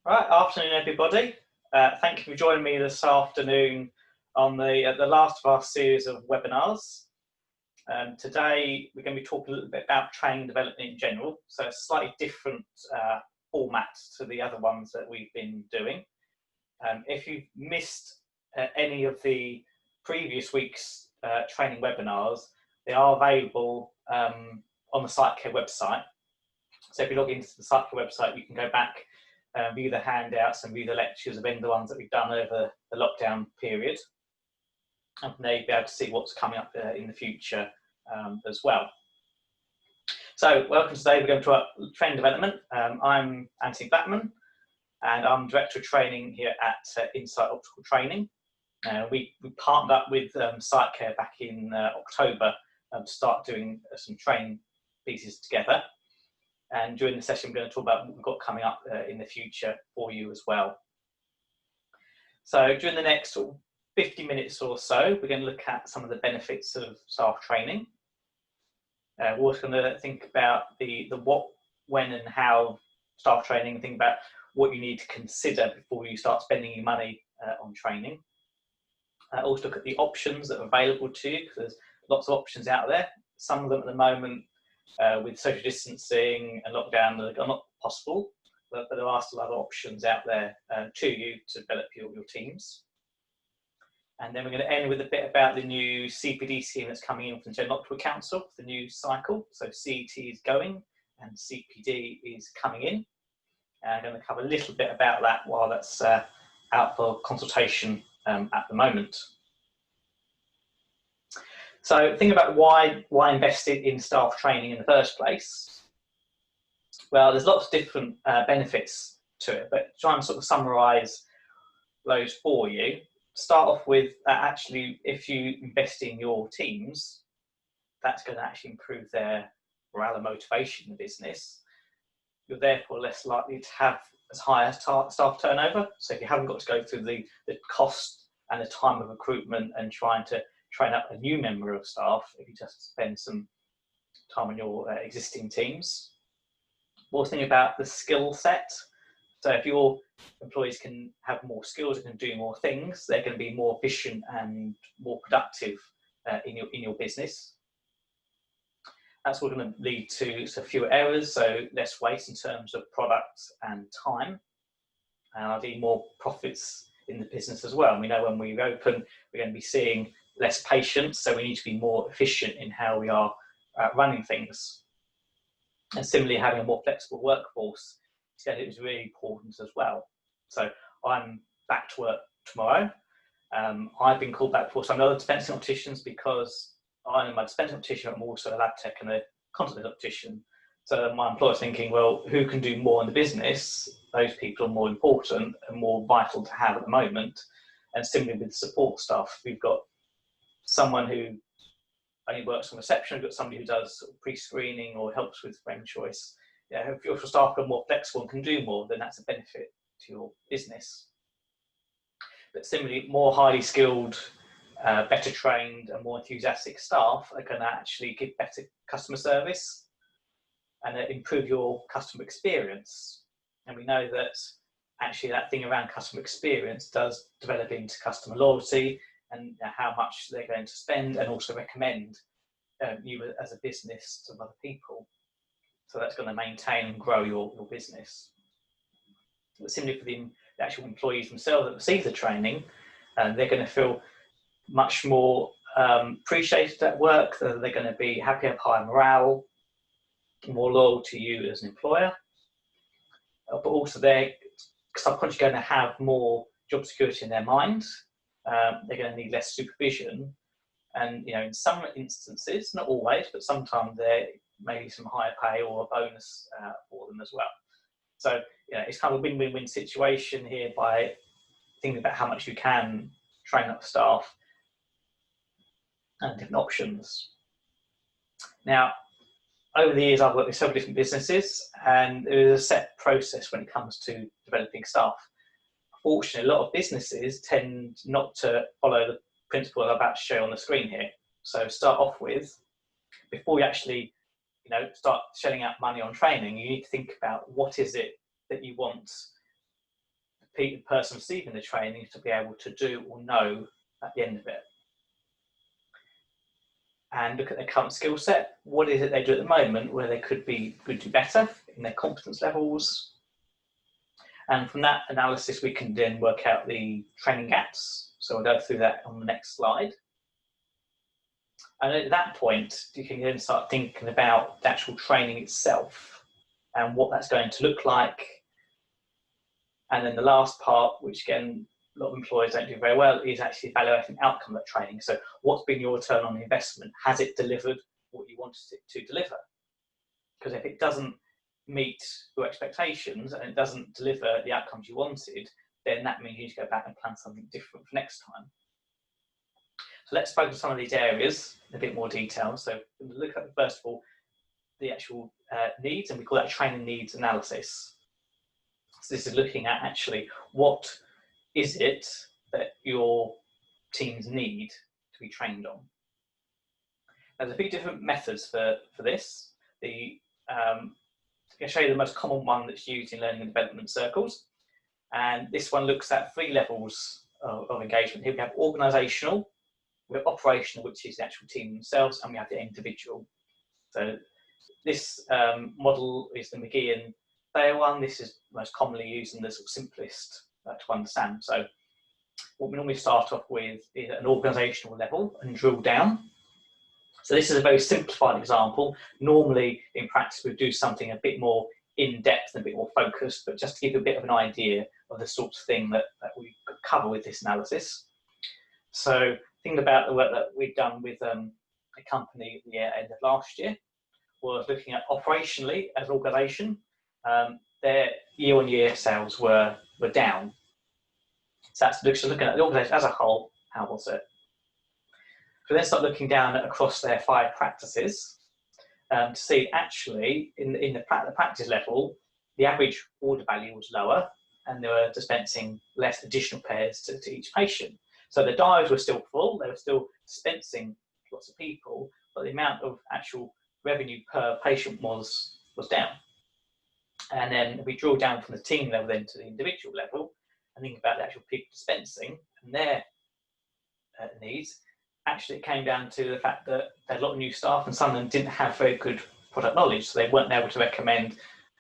Right, afternoon everybody. Thank you for joining me this afternoon on the last of our series of webinars. Today we're going to be talking a little bit about training development in general, so a slightly different format to the other ones that we've been doing. If you've missed any of the previous week's training webinars, they are available on the CiteCare website. So if you log into the CiteCare website, you can go back, view the handouts and view the lectures of any of the ones that we've done over the lockdown period. And from there you'll be able to see what's coming up in the future as well. So welcome today, we're going to our training development. I'm Anthony Blackman and I'm Director of Training here at Insight Optical Training. We partnered up with CiteCare back in October to start doing some training pieces together. And during the session, we're going to talk about what we've got coming up in the future for you as well. So during the next 50 minutes or so, we're going to look at some of the benefits of staff training. We're also going to think about the what, when and how staff training, think about what you need to consider before you start spending your money on training. Also look at the options that are available to you, because there's lots of options out there. Some of them at the moment with social distancing and lockdown are not possible, but there are still other options out there to you to develop your teams. And then we're going to end with a bit about the new CPD scheme that's coming in from the General Optical Council for the new cycle. So CET is going and CPD is coming in. And I'm going to cover a little bit about that while that's out for consultation at the moment. So think about why invest in staff training in the first place. Well, there's lots of different benefits to it, but try and sort of summarise those for you. Start off with actually, if you invest in your teams, that's going to actually improve their morale and motivation in the business. You're therefore less likely to have as high as staff turnover. So if you haven't got to go through the cost and the time of recruitment and trying to train up a new member of staff, if you just spend some time on your existing teams. More thinking about the skill set. So if your employees can have more skills and can do more things, they're going to be more efficient and more productive in your business. That's all going to lead to fewer errors, so less waste in terms of products and time, and ideally more profits in the business as well. And we know when we open, we're going to be seeing less patients, so we need to be more efficient in how we are running things. And similarly, having a more flexible workforce is really important as well. So I'm back to work tomorrow. I've been called back for some other dispensing opticians because I'm a dispensing optician, I'm also a lab tech and a contact optician. So my employer's thinking, well, who can do more in the business? Those people are more important and more vital to have at the moment. And similarly with support staff, we've got someone who only works on reception, we've got somebody who does pre-screening or helps with frame choice. Yeah, if your staff are more flexible and can do more, then that's a benefit to your business. But similarly, more highly skilled, better trained and more enthusiastic staff are going to actually give better customer service and improve your customer experience. And we know that actually that thing around customer experience does develop into customer loyalty and how much they're going to spend, and also recommend you as a business to other people. So that's going to maintain and grow your business. But similarly for the actual employees themselves that receive the training, they're going to feel much more appreciated at work. They're going to be happy, have higher morale, more loyal to you as an employer. But also they're subconsciously going to have more job security in their mind. They're going to need less supervision, and in some instances, not always, but sometimes there may be some higher pay or a bonus for them as well. So it's kind of a win-win-win situation here by thinking about how much you can train up staff and different options. Now, over the years, I've worked with several different businesses, and there is a set process when it comes to developing staff. Fortunately, a lot of businesses tend not to follow the principle I'm about to show on the screen here. So start off with, before you actually start shelling out money on training, you need to think about what is it that you want the person receiving the training to be able to do or know at the end of it. And look at their current skill set. What is it they do at the moment where they could do better in their competence levels? And from that analysis, we can then work out the training gaps. So we'll go through that on the next slide. And at that point, you can then start thinking about the actual training itself and what that's going to look like. And then the last part, which again, a lot of employers don't do very well, is actually evaluating the outcome of that training. So what's been your return on the investment? Has it delivered what you wanted it to deliver? Because if it doesn't meet your expectations and it doesn't deliver the outcomes you wanted, then that means you need to go back and plan something different for next time. So let's focus on some of these areas in a bit more detail. So we'll look at, first of all, the actual needs, and we call that training needs analysis. So this is looking at actually what is it that your teams need to be trained on. There's a few different methods for this. I'm going to show you the most common one that's used in learning and development circles. And this one looks at 3 levels of engagement. Here we have organisational, we have operational, which is the actual team themselves, and we have the individual. So this model is the McGee and Thayer one. This is most commonly used and the sort of simplest to understand. So what we normally start off with is an organisational level and drill down. So this is a very simplified example. Normally in practice we do something a bit more in-depth and a bit more focused, but just to give you a bit of an idea of the sort of thing that we could cover with this analysis. So think about the work that we've done with a company at the end of last year. Was looking at operationally as an organisation, their year-on-year sales were down. So that's looking at the organisation as a whole. How was it? So then start looking down across their 5 practices to see actually in the practice level, the average order value was lower and they were dispensing less additional pairs to each patient. So the diaries were still full, they were still dispensing lots of people, but the amount of actual revenue per patient was down. And then if we draw down from the team level then to the individual level and think about the actual people dispensing and their needs, actually it came down to the fact that they had a lot of new staff and some of them didn't have very good product knowledge, so they weren't able to recommend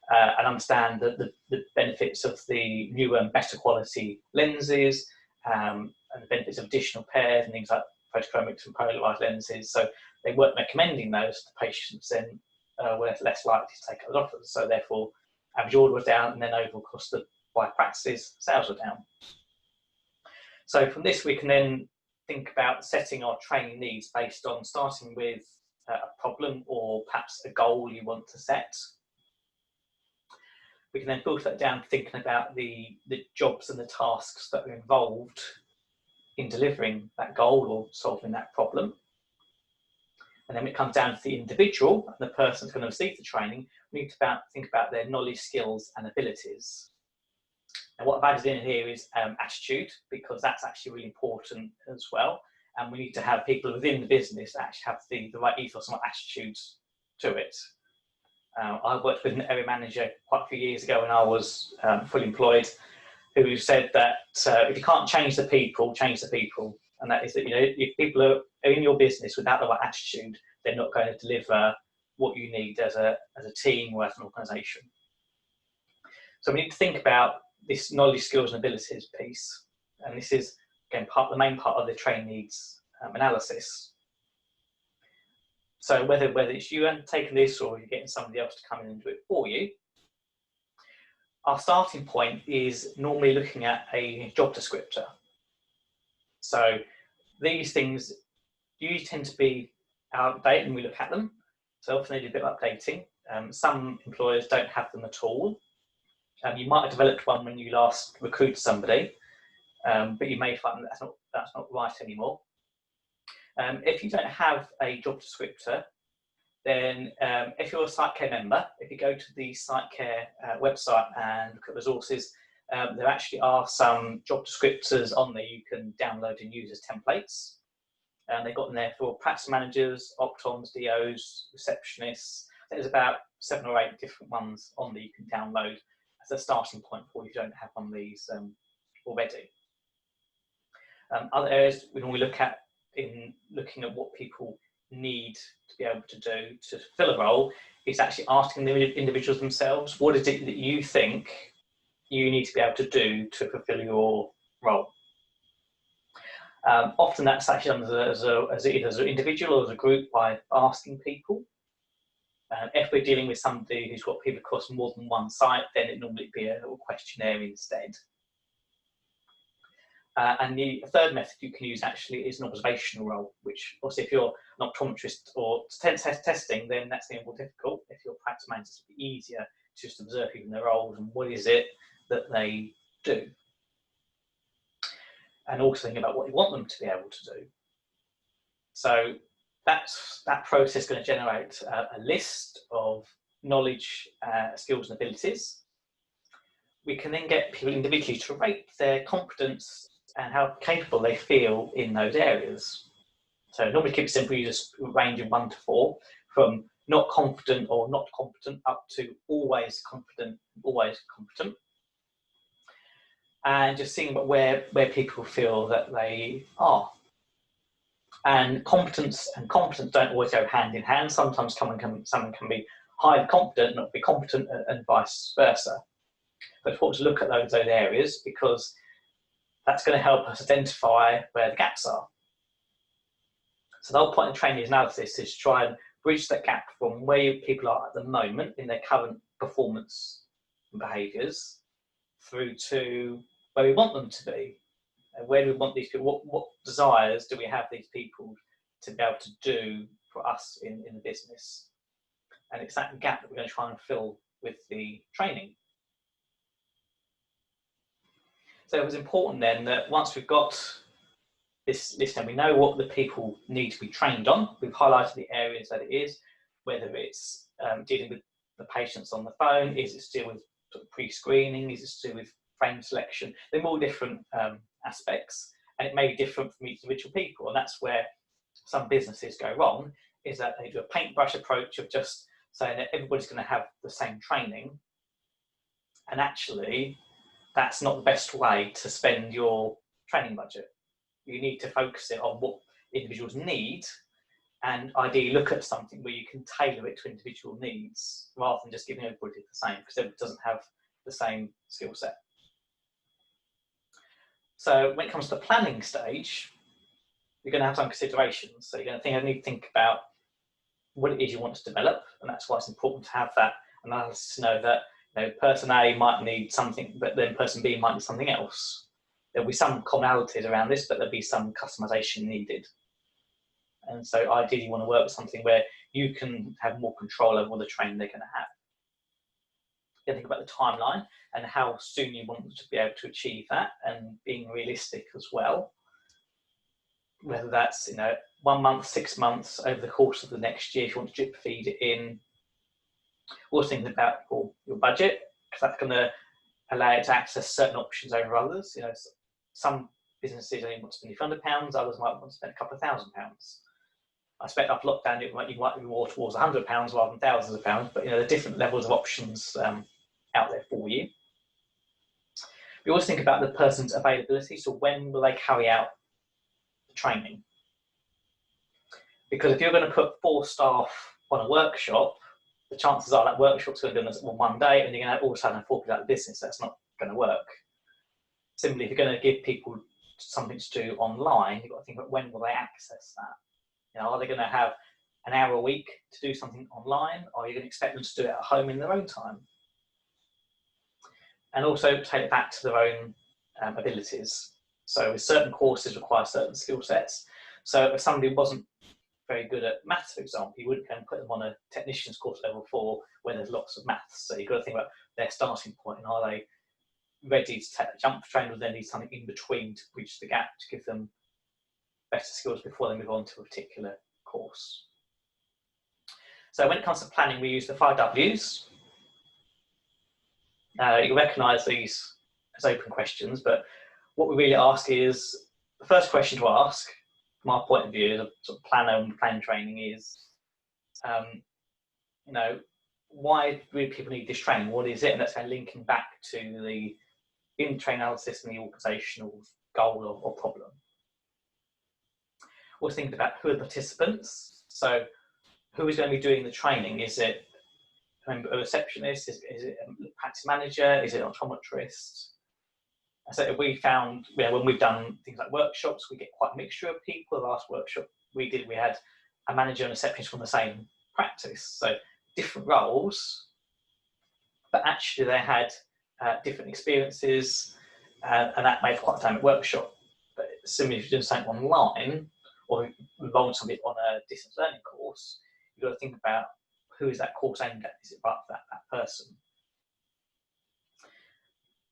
and understand the benefits of the newer and better quality lenses and the benefits of additional pairs and things like photochromics and polarized lenses. So they weren't recommending those to patients, then were less likely to take those offers. So therefore, average order was down, and then overall cost of 5 practices, sales were down. So from this, we can then think about setting our training needs based on starting with a problem or perhaps a goal you want to set. We can then filter that down thinking about the jobs and the tasks that are involved in delivering that goal or solving that problem. And then when it comes down to the individual and the person that's going to receive the training, we need to think about their knowledge, skills and abilities. And what I've added in here is attitude, because that's actually really important as well. And we need to have people within the business that actually have the right ethos and attitudes to it. I worked with an area manager quite a few years ago when I was fully employed, who said that if you can't change the people, change the people. And that is that, if people are in your business without the right attitude, they're not going to deliver what you need as a team or as an organisation. So we need to think about this knowledge, skills and abilities piece. And this is, again, the main part of the training needs analysis. So whether it's you undertaking this or you're getting somebody else to come in and do it for you, our starting point is normally looking at a job descriptor. So these things usually tend to be out of date when we look at them. So often they need a bit of updating. Some employers don't have them at all. You might have developed one when you last recruited somebody, but you may find that that's not right anymore. If you don't have a job descriptor, then if you're a site care member, if you go to the site care website and look at resources, there actually are some job descriptors on there you can download and use as templates. And they've got them there for practice managers, optoms, DOs, receptionists. There's about 7 or 8 different ones on there you can download as a starting point for you if you don't have one of these already. Other areas we normally look at in looking at what people need to be able to do to fill a role is actually asking the individuals themselves, what is it that you think you need to be able to do to fulfill your role? Often that's actually done as either as an individual or as a group by asking people. If we're dealing with somebody who's got people across more than one site, then it normally be a little questionnaire instead. And the third method you can use actually is an observational role, which obviously if you're an optometrist or testing, then that's a more difficult. If you're practice manager, it's a bit easier to just observe people in their roles and what is it that they do. And also think about what you want them to be able to do. So that process is going to generate a list of knowledge, skills and abilities. We can then get people individually to rate their competence and how capable they feel in those areas. So normally keep it simple, you just range of 1 to 4, from not confident or not competent up to always confident, always competent. And just seeing where people feel that they are. And competence and competence don't always go hand in hand. Sometimes someone can be highly competent and not be competent, and vice versa. But it's important to look at those areas because that's going to help us identify where the gaps are. So the whole point of training analysis is to try and bridge that gap from where people are at the moment in their current performance and behaviours through to where we want them to be. And where do we want these people, what desires do we have these people to be able to do for us in the business? And it's that gap that we're going to try and fill with the training. So it was important then that once we've got this list and we know what the people need to be trained on, we've highlighted the areas that it is, whether it's dealing with the patients on the phone, is it still with sort of pre-screening, is it still with frame selection? They're all different aspects, and it may be different from each individual people, and that's where some businesses go wrong, is that they do a paintbrush approach of just saying that everybody's going to have the same training, and actually that's not the best way to spend your training budget. You need to focus it on what individuals need and ideally look at something where you can tailor it to individual needs rather than just giving everybody the same, because everybody doesn't have the same skill set. So when it comes to the planning stage, you're going to have some considerations. So you're going to need to think about what it is you want to develop, and that's why it's important to have that analysis to know that person A might need something, but then person B might need something else. There'll be some commonalities around this, but there'll be some customization needed. And so ideally you want to work with something where you can have more control over the training they're going to have. You think about the timeline and how soon you want them to be able to achieve that, and being realistic as well. Whether that's 1 month, 6 months, over the course of the next year, if you want to drip feed it in. Also thinking about your budget, because that's going to allow it to access certain options over others. Some businesses only want to spend a few £100, others might want to spend a couple of £1,000. I expect after lockdown you might be more towards £100 rather than thousands of pounds, but there are different levels of options out there for you. We always think about the person's availability, so when will they carry out the training? Because if you're going to put 4 staff on a workshop, the chances are that workshop's going to be done on one day, and you're going to all of a sudden have 4 people out of business. That's not going to work. Similarly, if you're going to give people something to do online, you've got to think about when will they access that. Are they going to have an hour a week to do something online, or are you going to expect them to do it at home in their own time? And also take it back to their own abilities. So certain courses require certain skill sets. So if somebody wasn't very good at maths, for example, you wouldn't go and put them on a technician's course level 4 where there's lots of maths. So you've got to think about their starting point, and are they ready to take the jump for training, or they need something in between to bridge the gap to give them better skills before they move on to a particular course. So when it comes to planning, we use the 5 W's. You'll recognise these as open questions, but what we really ask is, the first question to ask, from our point of view as a sort of planner and plan training, is, why do people need this training? What is it? And that's kind of linking back to the in training analysis and the organisational goal or problem. We're thinking about who are the participants. So who is going to be doing the training? Is it a receptionist? Is it a practice manager? Is it an optometrist? So we found, when we've done things like workshops, we get quite a mixture of people. The last workshop we did, we had a manager and a receptionist from the same practice. So different roles, but actually they had different experiences, and that made quite a dynamic workshop. But similarly, if you're doing something online or involved something on a distance learning course, you've got to think about who is that course aimed at? Is it right for that person?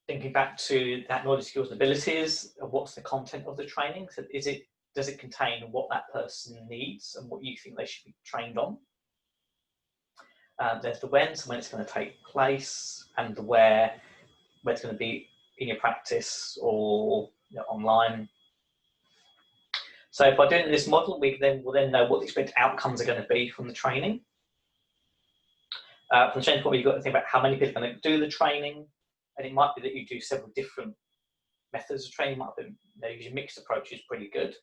Thinking back to that knowledge, skills, and abilities, what's the content of the training? So does it contain what that person needs and what you think they should be trained on? There's the when, so when it's going to take place, and the where it's going to be in your practice or online. So by doing this model, we'll then know what the expected outcomes are going to be from the training. From the training point, you've got to think about how many people are going to do the training, and it might be that you do several different methods of training. Might be using mixed approach is pretty good.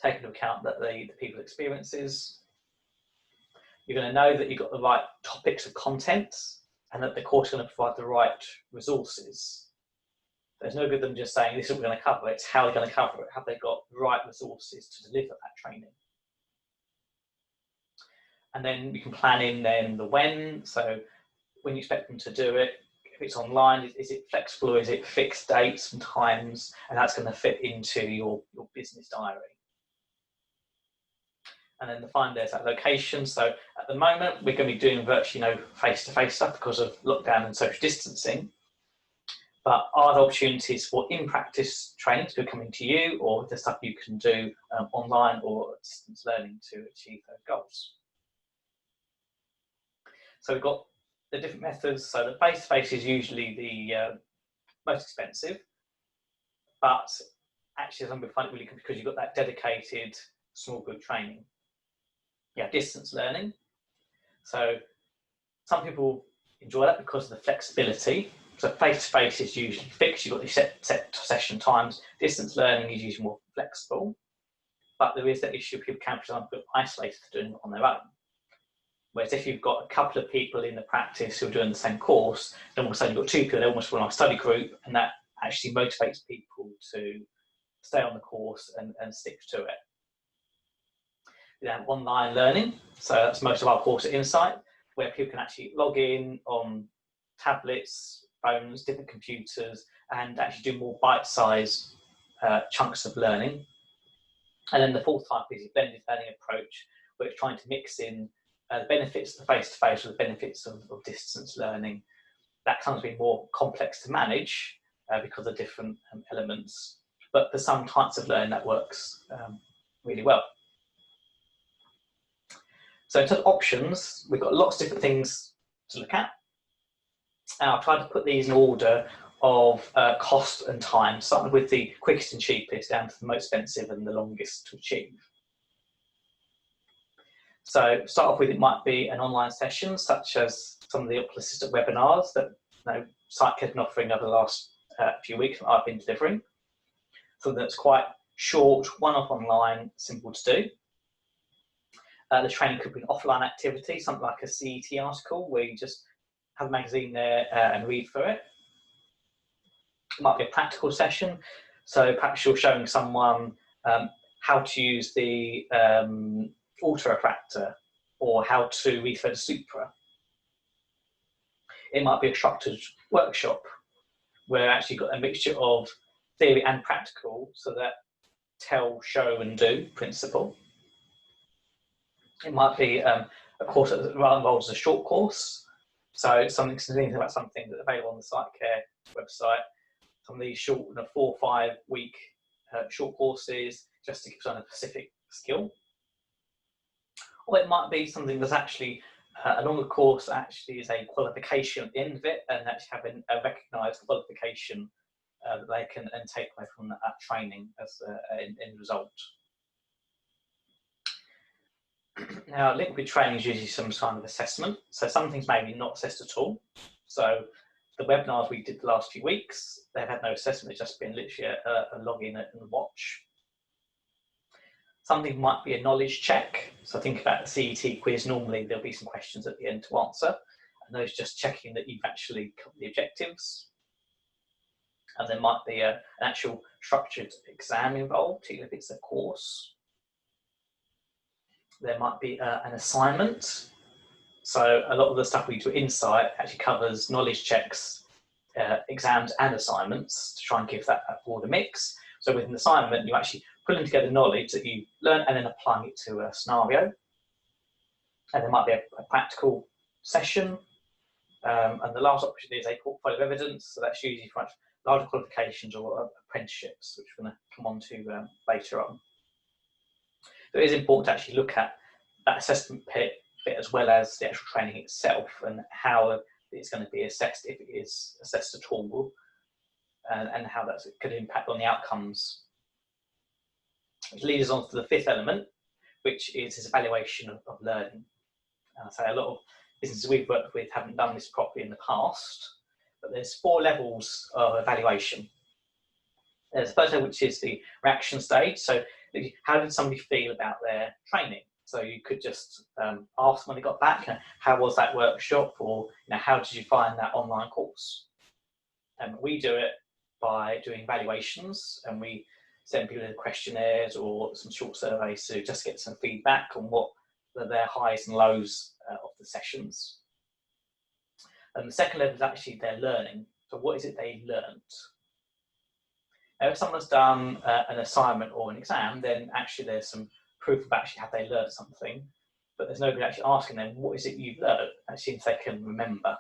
Take into account that the people's experiences. You're going to know that you've got the right topics of content and that the course is going to provide the right resources. There's no good them just saying this is what we're going to cover. It's how they're going to cover it. Have they got the right resources to deliver that training? And then we can plan in then the when. So when you expect them to do it, if it's online, is it flexible or is it fixed dates and times? And that's going to fit into your business diary. And then the final, there's that location. So at the moment, we're going to be doing virtually face-to-face stuff because of lockdown and social distancing. But are there opportunities for in-practice training to be coming to you, or the stuff you can do online or distance learning to achieve those goals? So we've got the different methods. So the face-to-face is usually the most expensive, but actually some people find it really good because you've got that dedicated small group training. Yeah, distance learning. So some people enjoy that because of the flexibility. So face-to-face is usually fixed. You've got these set session times. Distance learning is usually more flexible, but there is that issue people can, for example, isolated to doing it on their own. Whereas if you've got a couple of people in the practice who are doing the same course, then all of a sudden you've got two people, they almost form like a study group, and that actually motivates people to stay on the course and stick to it. We have online learning, so that's most of our course at Insight, where people can actually log in on tablets, phones, different computers, and actually do more bite-sized chunks of learning. And then the fourth type is a blended learning approach, where it's trying to mix in the benefits of the face-to-face with the benefits of distance learning. That comes to be more complex to manage because of different elements, but for some types of learning that works really well. So in terms of options, we've got lots of different things to look at. And I've tried to put these in order of cost and time, starting with the quickest and cheapest down to the most expensive and the longest to achieve. So start off with, it might be an online session, such as some of the Optical Assistant webinars that CET has been offering over the last few weeks that I've been delivering. Something that's quite short, one-off online, simple to do. The training could be an offline activity, something like a CET article where you just have a magazine there and read through it. It might be a practical session, so perhaps you're showing someone how to use the auto-refractor or how to reflow the supra. It might be a structured workshop where actually you've got a mixture of theory and practical, so that tell, show and do principle. It might be a course that involves a short course, so something about something that's available on the SiteCare website. Some of these short 4 or 5 week short courses just to give someone a specific skill. Or it might be something that's actually a longer course that actually is a qualification at the end of it, and actually having a recognised qualification that they can take away from that training as an end result. Now, linked with training is usually some kind of assessment. So some things may be not assessed at all. So the webinars we did the last few weeks, they've had no assessment, it's just been literally a login and watch. Something might be a knowledge check. So think about the CET quiz. Normally there'll be some questions at the end to answer, and those just checking that you've actually covered the objectives. And there might be an actual structured exam involved, even if it's a course. There might be an assignment. So a lot of the stuff we do at Insight actually covers knowledge checks, exams and assignments to try and give that broader mix. So with an assignment, you're actually pulling together knowledge that you learn and then applying it to a scenario. And there might be a practical session. And the last option is a portfolio of evidence. So that's usually for larger qualifications or apprenticeships, which we're going to come on to later on. So it is important to actually look at that assessment bit as well as the actual training itself and how it's going to be assessed, if it is assessed at all, and how that could impact on the outcomes. Which leads us on to the fifth element, which is this evaluation of learning. So a lot of businesses we've worked with haven't done this properly in the past, but there's 4 levels of evaluation. There's the first level, which is the reaction stage. So how did somebody feel about their training? So you could just ask when they got back, how was that workshop, or how did you find that online course? And we do it by doing evaluations, and we send people questionnaires or some short surveys to just get some feedback on what their highs and lows of the sessions. And the second level is actually their learning. So what is it they learned? Now, if someone's done an assignment or an exam, then actually there's some proof of actually have they learned something, but there's nobody actually asking them, what is it you've learned? Actually, if they can remember.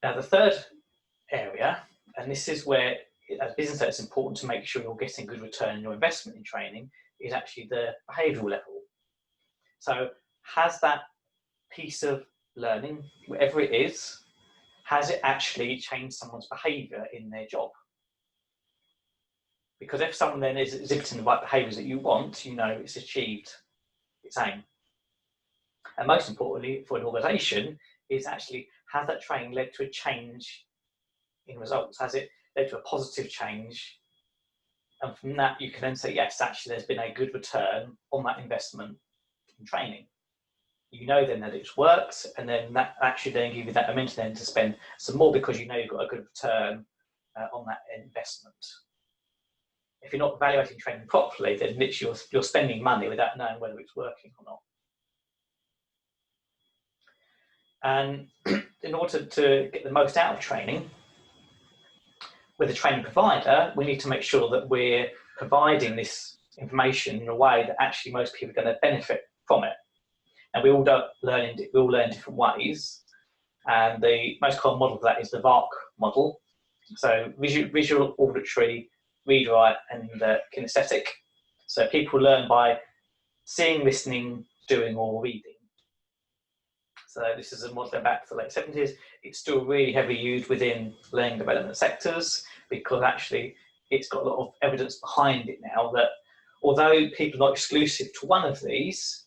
Now, the third area, and this is where, as a business, it's important to make sure you're getting good return on your investment in training, is actually the behavioural level. So has that piece of learning, whatever it is, has it actually changed someone's behaviour in their job? Because if someone then is exhibiting the right behaviours that you want, you know it's achieved its aim. And most importantly for an organisation is actually, has that training led to a change in results? Has it led to a positive change? And from that you can then say, yes, actually there's been a good return on that investment in training. You know then that it's worked, and then that actually then give you that momentum then to spend some more because you know you've got a good return on that investment. If you're not evaluating training properly, then literally you're spending money without knowing whether it's working or not. And in order to get the most out of training, with a training provider, we need to make sure that we're providing this information in a way that actually most people are going to benefit from it. And we all learn in different ways. And the most common model for that is the VARC model. So visual, auditory, read, write, and kinesthetic. So people learn by seeing, listening, doing, or reading. So this is a model going back to the late 70s. It's still really heavily used within learning development sectors because actually it's got a lot of evidence behind it now that although people are not exclusive to one of these,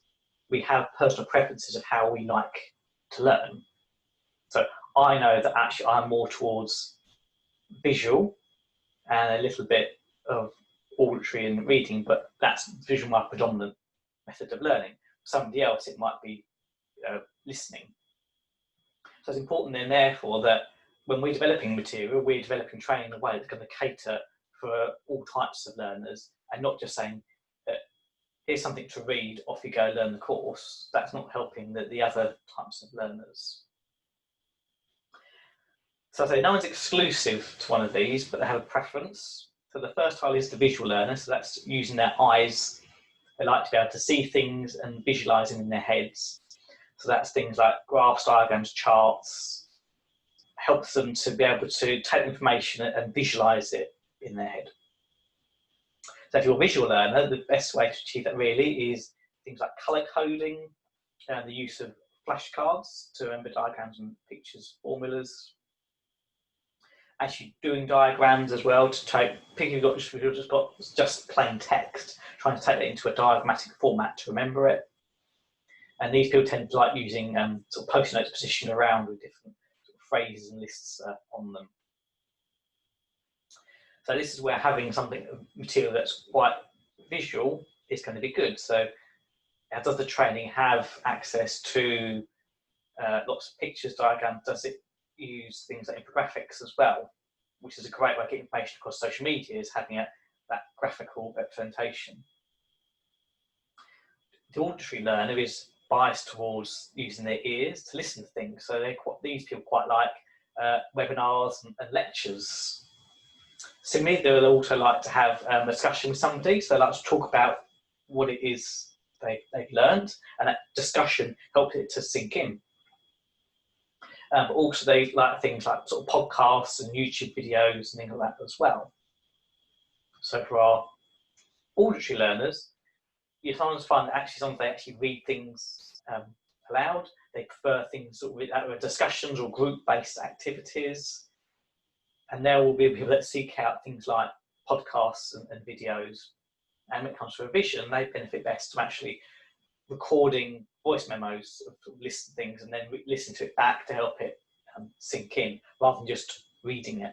we have personal preferences of how we like to learn. So I know that actually I'm more towards visual and a little bit of auditory and reading, but that's visual my predominant method of learning. For somebody else, it might be listening. So it's important then, therefore, that when we're developing material, we're developing training in a way that's going to cater for all types of learners, and not just saying that here's something to read, off you go, learn the course. That's not helping the other types of learners. So I say no one's exclusive to one of these, but they have a preference. So the first style is the visual learner, so that's using their eyes. They like to be able to see things and visualise them in their heads. So that's things like graphs, diagrams, charts, helps them to be able to take information and visualise it in their head. So if you're a visual learner, the best way to achieve that really is things like colour coding, the use of flashcards to remember diagrams and pictures, formulas. Actually doing diagrams as well to take, particularly if you've just got just plain text, trying to take that into a diagrammatic format to remember it. And these people tend to like using sort of post-it notes positioned around with different sort of phrases and lists on them. So this is where having something material that's quite visual is going to be good. So how does the training have access to lots of pictures, diagrams? Does it use things like infographics as well, which is a great way to get information across social media, is having that graphical representation. The auditory learner is biased towards using their ears to listen to things. So these people quite like webinars and lectures. Similarly, they'll also like to have a discussion with somebody. So they like to talk about what it is they've learned, and that discussion helps it to sink in. But also they like things like sort of podcasts and YouTube videos and things like that as well. So for our auditory learners, you sometimes find that sometimes they actually read things aloud. They prefer things sort of discussions or group-based activities. And there will be people that seek out things like podcasts and videos. And when it comes to revision, they benefit best from actually recording voice memos of list things and then listen to it back to help it sink in, rather than just reading it.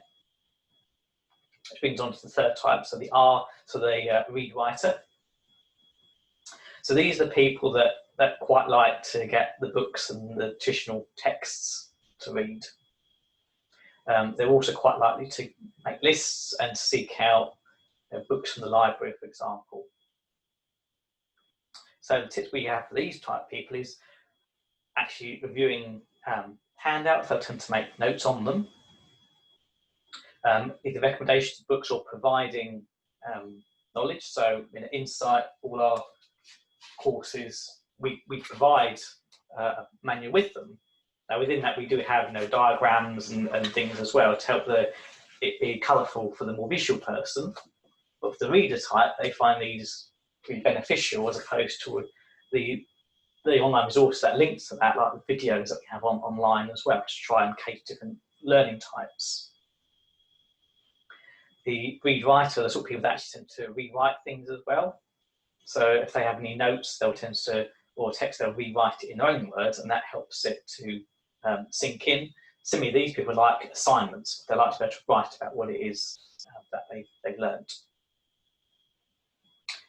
Which brings on to the third type, so the read writer. So these are the people that quite like to get the books and the traditional texts to read. They're also quite likely to make lists and seek out books from the library, for example. So the tips we have for these type of people is actually reviewing handouts. They'll tend to make notes on them. Either recommendations of books or providing knowledge. So in Insight, all our courses, we provide a manual with them. Now within that we do have diagrams and things as well to help it be colourful for the more visual person. But for the reader type, they find these really beneficial as opposed to the online resources that link to that, like the videos that we have online as well, to try and cater different learning types. The read writer are the sort of people that actually tend to rewrite things as well. So if they have any notes, they'll tend to, or text, they'll rewrite it in their own words, and that helps it to sink in. Similarly, these people like assignments. They like to be able to write about what it is that they've learned.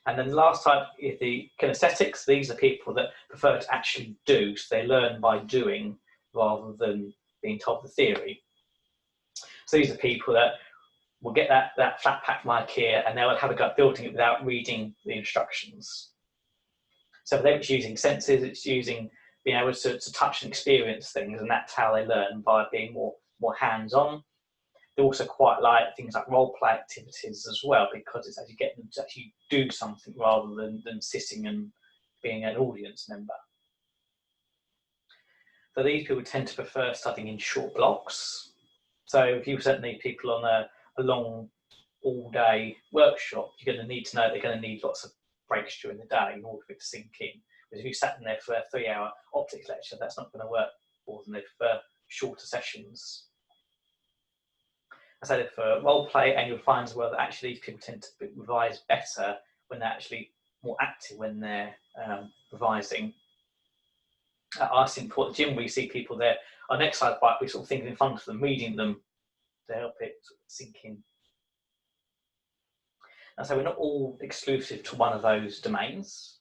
And then the last type is the kinesthetics. These are people that prefer to actually do, so they learn by doing rather than being told the theory. So these are people that will get that flat pack from IKEA and they'll have a go at building it without reading the instructions. So for them, it's using senses, it's using being able to touch and experience things, and that's how they learn, by being more hands-on. They also quite like things like role play activities as well, because it's actually getting them to actually do something rather than sitting and being an audience member. So these people tend to prefer studying in short blocks. So if you present these people on a long all-day workshop, you're going to need to know they're going to need lots of breaks during the day in order for it to sink in. Because if you sat in there for a 3-hour optics lecture, that's not going to work more than if shorter sessions. I said for role play, and you'll find as well that actually these people tend to revise better when they're actually more active when they're revising. I think for the gym, we see people there on exercise bike, we sort of think in front of them, reading them to help it sort of sink in. And so we're not all exclusive to one of those domains,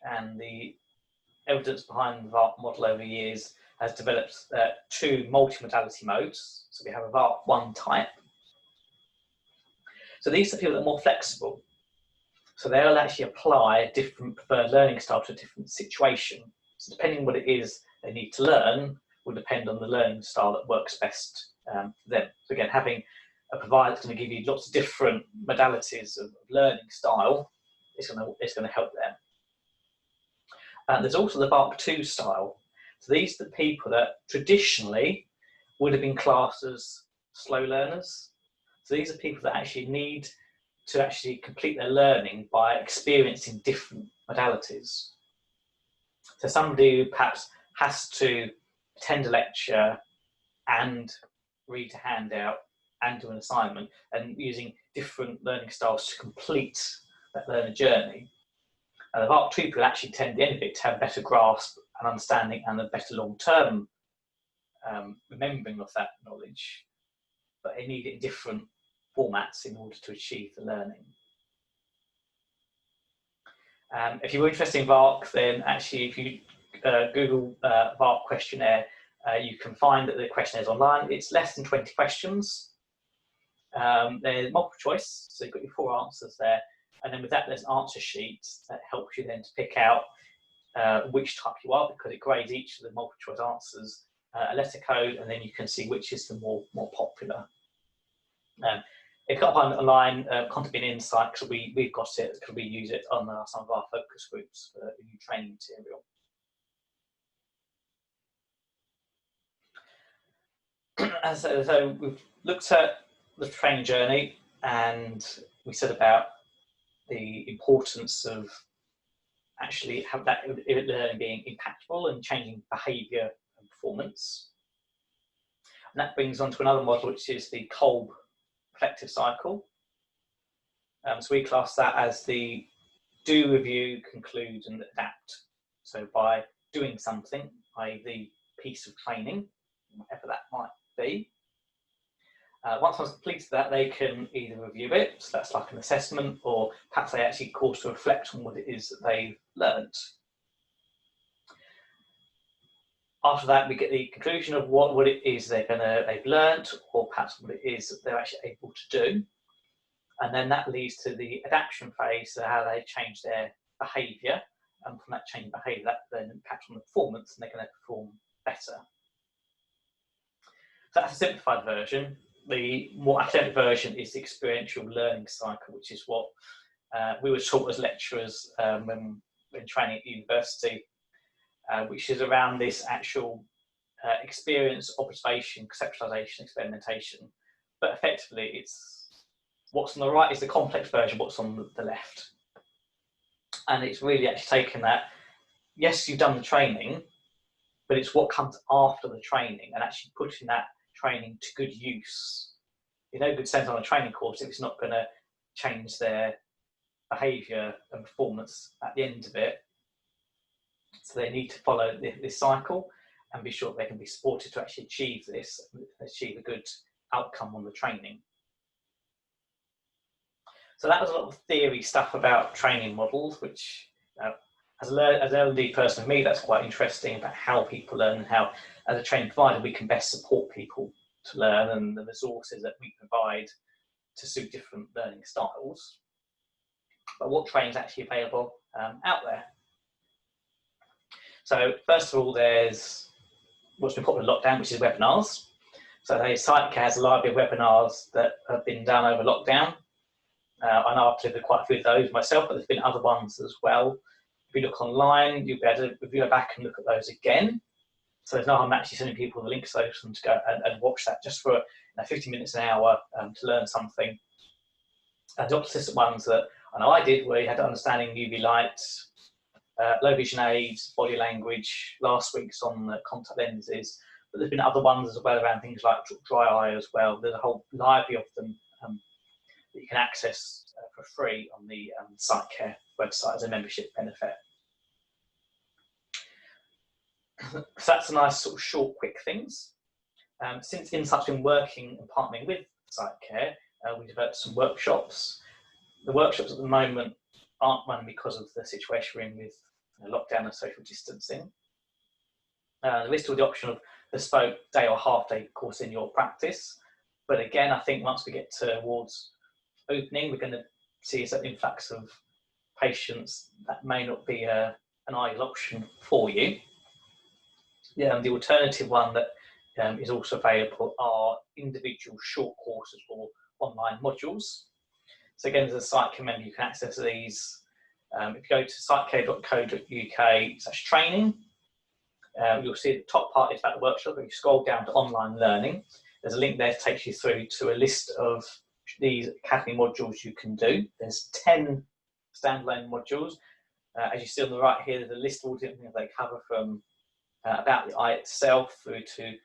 and the evidence behind the VART model over the years has developed 2 multimodality modes. So we have a VART 1 type. So these are people that are more flexible. So they'll actually apply a different preferred learning style to a different situation. So depending on what it is they need to learn will depend on the learning style that works best for them. So again, having a provider that's going to give you lots of different modalities of learning style is going to help them. There's also the VART 2 style. So these are the people that traditionally would have been classed as slow learners. So these are people that actually need to actually complete their learning by experiencing different modalities. So somebody who perhaps has to attend a lecture and read a handout and do an assignment, and using different learning styles to complete that learner journey. And the VARC 2 people actually tend, at the end of it, to have a better grasp and understanding and a better long-term remembering of that knowledge, but they need it in different formats in order to achieve the learning. If you're interested in VARC, then actually if you Google VARC questionnaire, you can find that the questionnaire is online. It's less than 20 questions. There's multiple choice, so you've got your 4 answers there. And then with that, there's answer sheets that helps you then to pick out which type you are, because it grades each of the multiple choice answers a letter code, and then you can see which is the more popular. If you got online, content being insight, because we've got it, because we use it on some of our focus groups for new training material. So we've looked at the training journey, and we said about the importance of actually have that learning being impactful and changing behaviour and performance. And that brings on to another model, which is the Kolb reflective cycle. So we class that as the do, review, conclude and adapt. So by doing something, i.e. the piece of training, whatever that might be, once someone's completed that, they can either review it, so that's like an assessment, or perhaps they actually cause to reflect on what it is that they've learnt. After that, we get the conclusion of what it is they've learnt, or perhaps what it is that they're actually able to do. And then that leads to the adaptation phase, so how they change their behaviour, and from that change in behaviour, that then impacts on the performance, and they're going to perform better. So that's a simplified version. The more academic version is the experiential learning cycle, which is what we were taught as lecturers when training at university, which is around this actual experience, observation, conceptualisation, experimentation. But effectively, it's what's on the right is the complex version, what's on the left. And it's really actually taken that, yes, you've done the training, but it's what comes after the training and actually putting that training to good use. You know, good sense on a training course if it's not going to change their behaviour and performance at the end of it. So they need to follow this cycle and be sure they can be supported to actually achieve this, achieve a good outcome on the training. So that was a lot of theory stuff about training models, which as an L&D person, for me, that's quite interesting about how people learn and how, as a training provider, we can best support people to learn and the resources that we provide to suit different learning styles. But what training is actually available out there? So first of all, there's what's been popular in lockdown, which is webinars. So CET has a library of webinars that have been done over lockdown. I know I've delivered quite a few of those myself, but there's been other ones as well. If you look online, you'll be able to review back and look at those again. So there's no harm actually sending people the links to those and to go and watch that just for 50 minutes, an hour to learn something. And the optical ones that I know I did, where you had understanding UV light, low vision aids, body language. Last week's on contact lenses, but there's been other ones as well around things like dry eye as well. There's a whole library of them that you can access for free on the CET website as a membership benefit. So that's a nice sort of short, quick things. Since Insight's been working and partnering with CET, we developed some workshops. The workshops at the moment aren't run because of the situation we're in with lockdown and social distancing. There is still the option of bespoke day or half day course in your practice. But again, I think once we get towards opening, we're going to see a certain influx of patients that may not be an ideal option for you. Yeah, the alternative one that is also available are individual short courses or online modules. So again, as a CET member, you can access these. If you go to cetk.co.uk/training, you'll see the top part is about the workshop. If you scroll down to online learning, there's a link there that takes you through to a list of these academy modules you can do. There's 10 standalone modules. As you see on the right here, there's a list of all different things they cover, from about the eye itself through to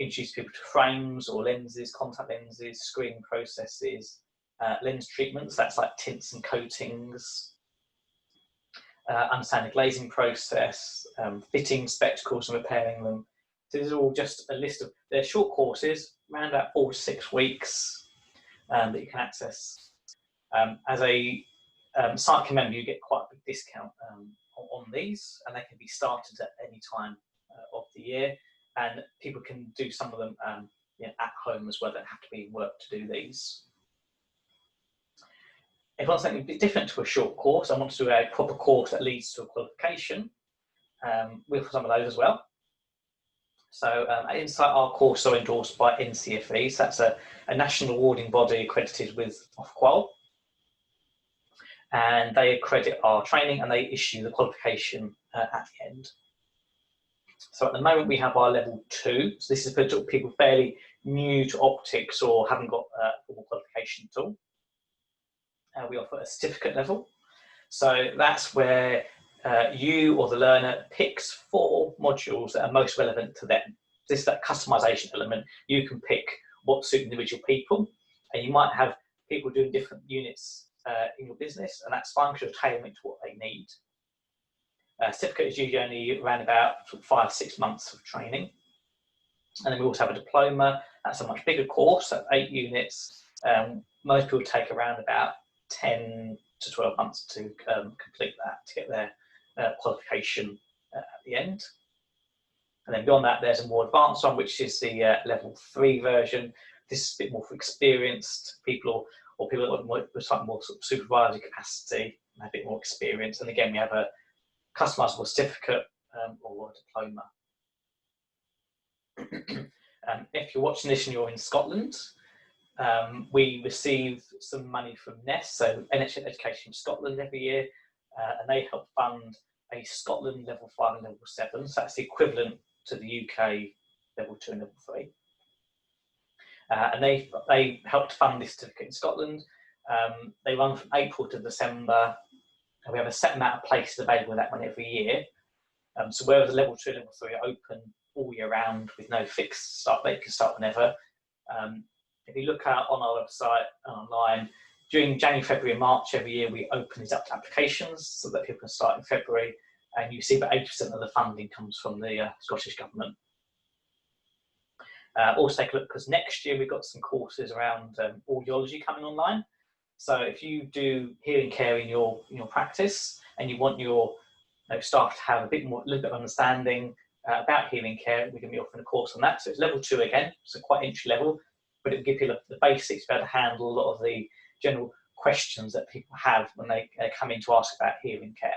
introduce people to frames or lenses, contact lenses, screening processes, lens treatments, that's like tints and coatings, understanding the glazing process, fitting spectacles and repairing them. So this is all just a list of, they're short courses, around about 4 to 6 weeks that you can access. As a site member, you get quite a big discount on these, and they can be started at any time of the year, and people can do some of them at home as well. They don't have to be in work to do these. If you want something a bit different to a short course, I want to do a proper course that leads to a qualification. We'll have some of those as well. So at Insight, our courses are endorsed by NCFE, so that's a national awarding body accredited with Kolb. And they accredit our training and they issue the qualification at the end. So at the moment we have our level 2. So this is for people fairly new to optics or haven't got a formal qualification at all. We offer a certificate level. So that's where you or the learner picks 4 modules that are most relevant to them. This is that customization element. You can pick what suits individual people, and you might have people doing different units in your business, and that's fine because you're tailoring to what they need. Certificate is usually only around about 5 to 6 months of training. And then we also have a diploma. That's a much bigger course, so 8 units. Most people take around about 10 to 12 months to complete that, to get their qualification at the end. And then beyond that, there's a more advanced one, which is the level 3 version. This is a bit more for experienced people or people that want slightly more sort of supervisory capacity and a bit more experience. And again, we have a customizable certificate or a diploma. If you're watching this and you're in Scotland, we receive some money from NEST, so NHS Education Scotland every year, and they help fund a Scotland level 5 and level 7, so that's the equivalent to the UK level 2 and level 3. And they helped fund this certificate in Scotland. They run from April to December, and we have a set amount of places available in that one every year. So whereas the level 2 and level 3 are open all year round with no fixed start date, you can start whenever. If you look out on our website and online, during January, February and March every year, we open these up to applications so that people can start in February, and you see about 80% of the funding comes from the Scottish Government. Also take a look, because next year we've got some courses around audiology coming online. So if you do hearing care in your practice and you want your staff to have a little bit of understanding about hearing care, we're going to be offering a course on that. So it's level 2 again, so quite entry level, but it will give you the basics, be able to handle a lot of the general questions that people have when they come in to ask about hearing care.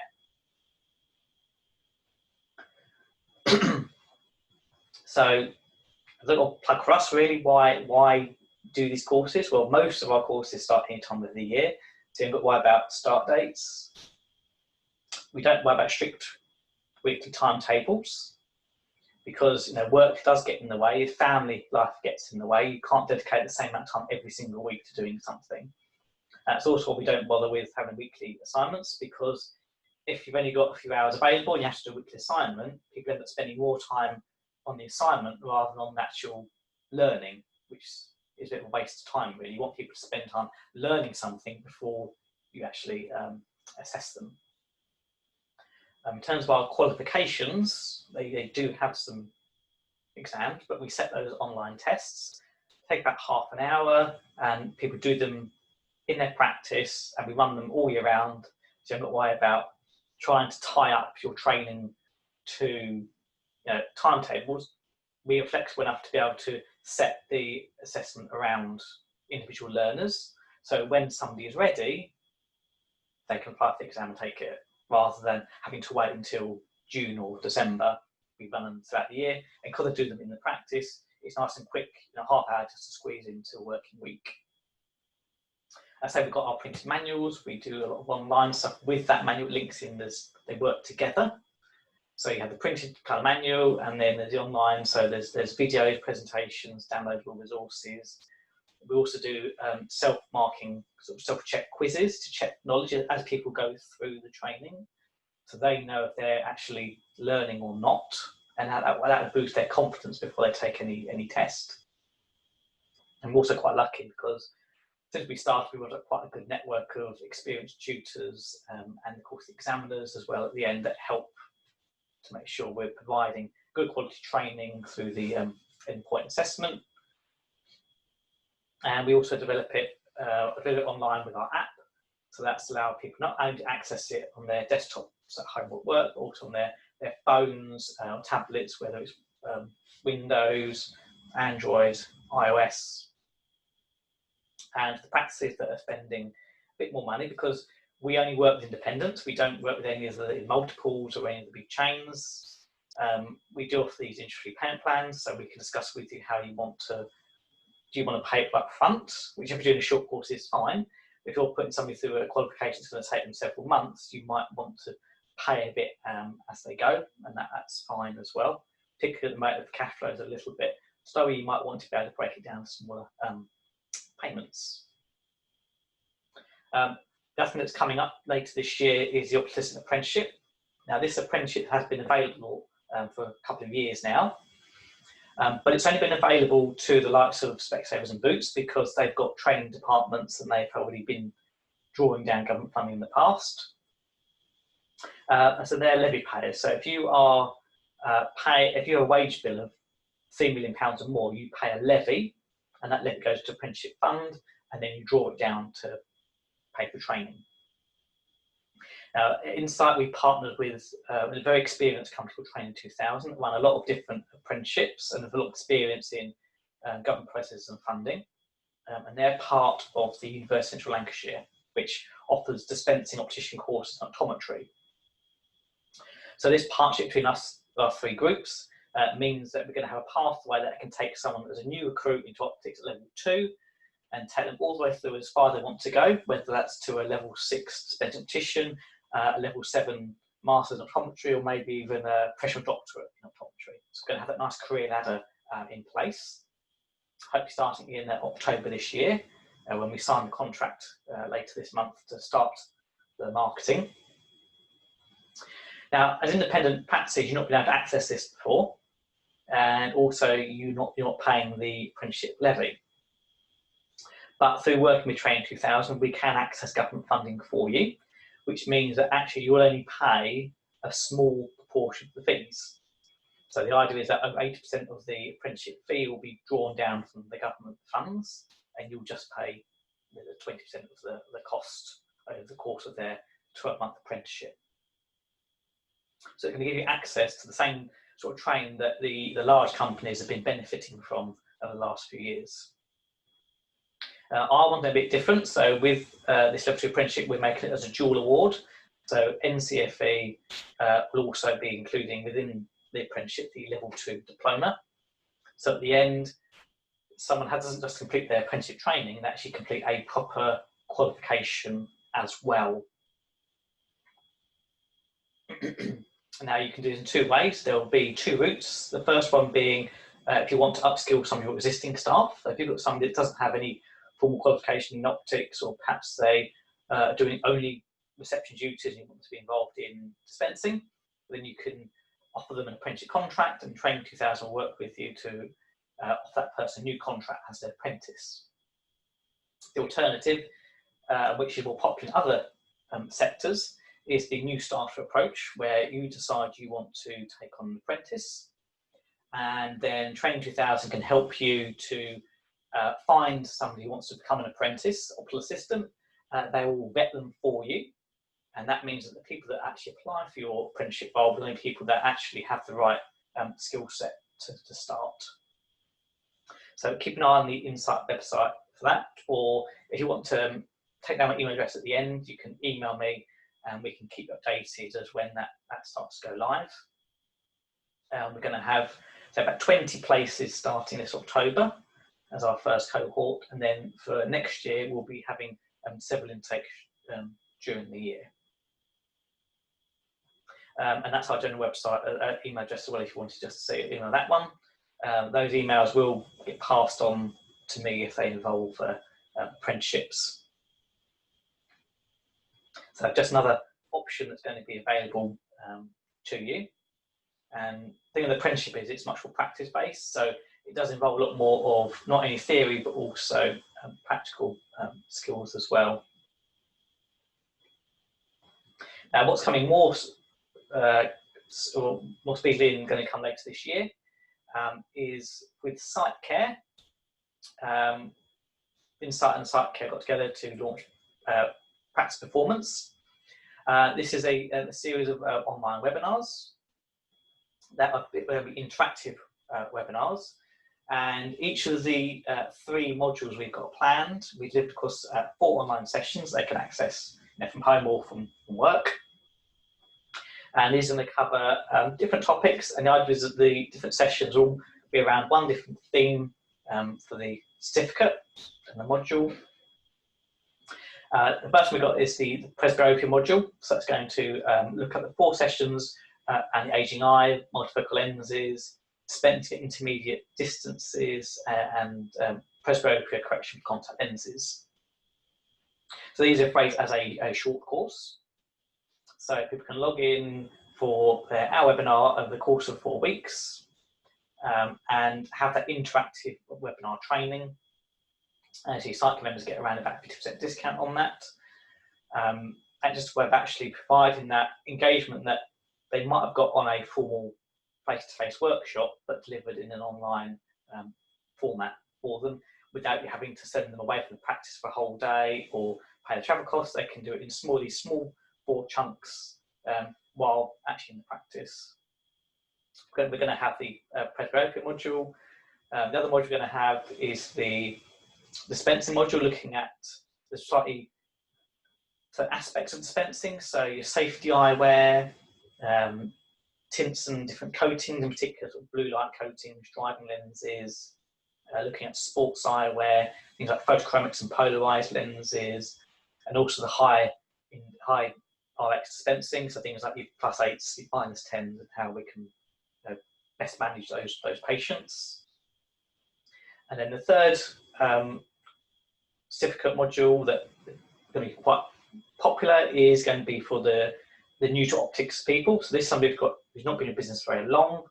So a little plug for us really, why do these courses? Well, most of our courses start any time of the year, so you don't worry about start dates. We don't worry about strict weekly timetables because work does get in the way, family life gets in the way. You can't dedicate the same amount of time every single week to doing something. That's also why we don't bother with having weekly assignments, because if you've only got a few hours available and you have to do a weekly assignment, people end up spending more time on the assignment rather than on the actual learning, which is a bit of a waste of time really. You want people to spend time learning something before you actually assess them. In terms of our qualifications, they do have some exams, but we set those online tests. Take about half an hour, and people do them in their practice, and we run them all year round. So you don't worry about trying to tie up your training to timetables. We are flexible enough to be able to set the assessment around individual learners. So when somebody is ready, they can apply for the exam and take it, rather than having to wait until June or December. We run them throughout the year, and because I do them in the practice, it's nice and quick, half hour just to squeeze into a working week. As I say, we've got our printed manuals. We do a lot of online stuff with that manual. Links in this, they work together. So you have the printed kind of manual, and then there's the online. So there's videos, presentations, downloadable resources. We also do self-marking, sort of self-check quizzes to check knowledge as people go through the training, so they know if they're actually learning or not, and how that will boost their confidence before they take any test. And we're also quite lucky because since we started, we've got quite a good network of experienced tutors and of course the examiners as well at the end that help to make sure we're providing good quality training through the endpoint assessment. And we also develop it online with our app. So that's allowed people not only to access it on their desktops at home or work, but also on their phones, tablets, whether it's Windows, Android, iOS. And the practices that are spending a bit more money, because we only work with independents, we don't work with any of the multiples or any of the big chains. We do offer these introductory payment plans, so we can discuss with you how you want to. Do you want to pay it up front, which if you're doing a short course is fine. If you're putting somebody through a qualification that's going to take them several months, you might want to pay a bit as they go, and that's fine as well. Particularly at the moment, the cash flow is a little bit slower, you might want to be able to break it down to smaller payments. The other thing that's coming up later this year is the Optical Apprenticeship. Now, this apprenticeship has been available for a couple of years now. But it's only been available to the likes of Specsavers and Boots because they've got training departments and they've already been drawing down government funding in the past. So they're levy payers. So if you are if you have a wage bill of £3 million or more, you pay a levy, and that levy goes to apprenticeship fund, and then you draw it down to pay for training. Insight, we partnered with a very experienced company called Training 2000 that run a lot of different apprenticeships and have a lot of experience in government processes and funding. And they're part of the University of Central Lancashire, which offers dispensing optician courses in optometry. So this partnership between us, our three groups, means that we're going to have a pathway that can take someone as a new recruit into optics at level 2 and take them all the way through as far as they want to go, whether that's to a level 6 dispensing optician, a level 7 master's in optometry, or maybe even a professional doctorate in optometry. So we're going to have that nice career ladder in place. Hopefully starting in October this year, when we sign the contract later this month to start the marketing. Now, as independent practices, you've not been able to access this before, and also you're not paying the apprenticeship levy. But through working with Training 2000, we can access government funding for you, which means that actually you will only pay a small proportion of the fees. So the idea is that over 80% of the apprenticeship fee will be drawn down from the government funds, and you'll just pay 20% of the cost over the course of their 12-month apprenticeship. So it can give you access to the same sort of training that the large companies have been benefiting from over the last few years. Our one's a bit different. So with this level 2 apprenticeship, we're making it as a dual award. So NCFE will also be including within the apprenticeship the level 2 diploma. So at the end, someone doesn't just complete their apprenticeship training, they actually complete a proper qualification as well. Now you can do this in two ways. There will be two routes. The first one being if you want to upskill some of your existing staff. So if you've got somebody that doesn't have any formal qualification in optics, or perhaps they are doing only reception duties and you want to be involved in dispensing, then you can offer them an apprenticeship contract, and Training 2000 will work with you to offer that person a new contract as their apprentice. The alternative, which is more popular in other sectors, is the new starter approach, where you decide you want to take on an apprentice, and then Training 2000 can help you to find somebody who wants to become an apprentice, optical assistant. They will vet them for you, and that means that the people that actually apply for your apprenticeship role will be people that actually have the right skill set to start. So keep an eye on the Insight website for that, or if you want to take down my email address at the end, you can email me and we can keep updated as when that starts to go live. We're going to have about 20 places starting this October as our first cohort, and then for next year we'll be having several intakes during the year. And that's our general website email address as well, if you wanted just to see email that one. Those emails will get passed on to me if they involve apprenticeships. So just another option that's going to be available to you. And the thing with the apprenticeship is it's much more practice based. So it does involve a lot more of not only theory but also practical skills as well. Now, what's coming more speedily and going to come later this year is with site care. Insight and Site Care got together to launch Practice Performance. This is a series of online webinars that are interactive webinars, and each of the 3 modules we've got planned, we've delivered across 4 online sessions they can access from home or from work. And these are going to cover different topics, and the idea is that the different sessions will be around one different theme for the certificate and the module. The first one we've got is the presbyopia module, so it's going to look at the 4 sessions and the aging eye, multifocal lenses, spent to intermediate distances, and presbyopia correction contact lenses. So these are phrased as a short course. So people can log in for our webinar over the course of 4 weeks and have that interactive webinar training. Actually, site members get around about 50% discount on that. And just we're actually providing that engagement that they might have got on a formal face-to-face workshop, but delivered in an online format for them, without you having to send them away from the practice for a whole day or pay the travel costs. They can do it in small 4 chunks while actually in the practice. We're going to have the presbyopia module. The other module we're going to have is the dispensing module, looking at the aspects of dispensing, so your safety eyewear, tints and different coatings, in particular sort of blue light coatings, driving lenses, looking at sports eyewear, things like photochromics and polarized lenses, and also the high RX dispensing, so things like your +8s, your -10s, and how we can best manage those patients. And then the third certificate module that is going to be quite popular is going to be for the new to optics people. So this is somebody who's not been in business very long.